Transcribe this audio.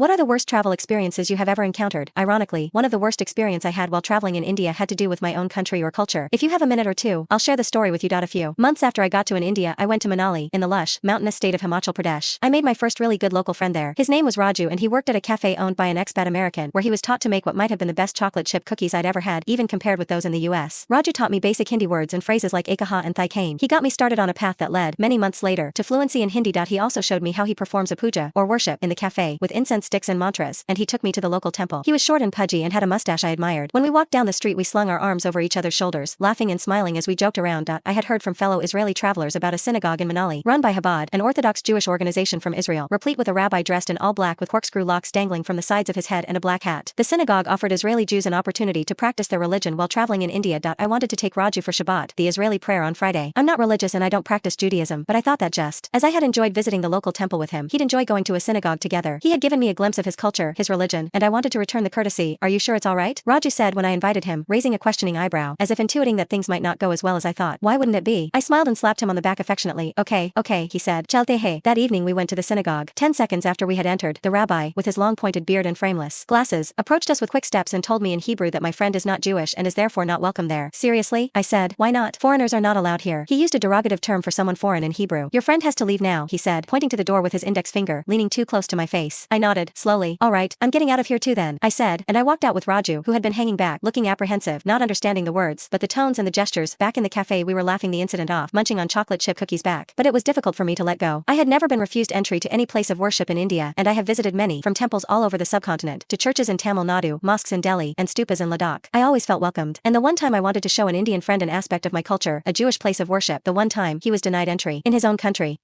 What are the worst travel experiences you have ever encountered? Ironically, one of the worst experience I had while traveling in India had to do with my own country or culture. If you have a minute or two, I'll share the story with you. A few months after I got to India, I went to Manali, in the lush, mountainous state of Himachal Pradesh. I made my first really good local friend there. His name was Raju and he worked at a café owned by an expat American, where he was taught to make what might have been the best chocolate chip cookies I'd ever had, even compared with those in the US. Raju taught me basic Hindi words and phrases like acchaa and thiik, hain. He got me started on a path that led, many months later, to fluency in Hindi. He also showed me how he performs a puja, or worship, in the café, with incense sticks and mantras, and he took me to the local temple. He was short and pudgy and had a mustache I admired. When we walked down the street we slung our arms over each other's shoulders, laughing and smiling as we joked around. I had heard from fellow Israeli travelers about a synagogue in Manali, run by Chabad, an Orthodox Jewish organization from Israel, replete with a rabbi dressed in all black with corkscrew locks dangling from the sides of his head and a black hat. The synagogue offered Israeli Jews an opportunity to practice their religion while traveling in India. I wanted to take Raju for Shabbat, the Israeli prayer on Friday. I'm not religious and I don't practice Judaism, but I thought that just as I had enjoyed visiting the local temple with him, he'd enjoy going to a synagogue together. He had given me a glimpse of his culture, his religion, and I wanted to return the courtesy. Are you sure it's alright? Raju said when I invited him, raising a questioning eyebrow, as if intuiting that things might not go as well as I thought. Why wouldn't it be? I smiled and slapped him on the back affectionately. Okay, he said. Chalte hai. That evening we went to the synagogue. 10 seconds after we had entered, the rabbi, with his long pointed beard and frameless glasses, approached us with quick steps and told me in Hebrew that my friend is not Jewish and is therefore not welcome there. Seriously? I said. Why not? Foreigners are not allowed here. He used a derogative term for someone foreign in Hebrew. Your friend has to leave now, he said, pointing to the door with his index finger, leaning too close to my face. I nodded, slowly. Alright, I'm getting out of here too then, I said, and I walked out with Raju, who had been hanging back, looking apprehensive, not understanding the words, but the tones and the gestures. Back in the cafe we were laughing the incident off, munching on chocolate chip cookies back. But it was difficult for me to let go. I had never been refused entry to any place of worship in India, and I have visited many, from temples all over the subcontinent, to churches in Tamil Nadu, mosques in Delhi, and stupas in Ladakh. I always felt welcomed. And the one time I wanted to show an Indian friend an aspect of my culture, a Jewish place of worship, the one time, he was denied entry. In his own country.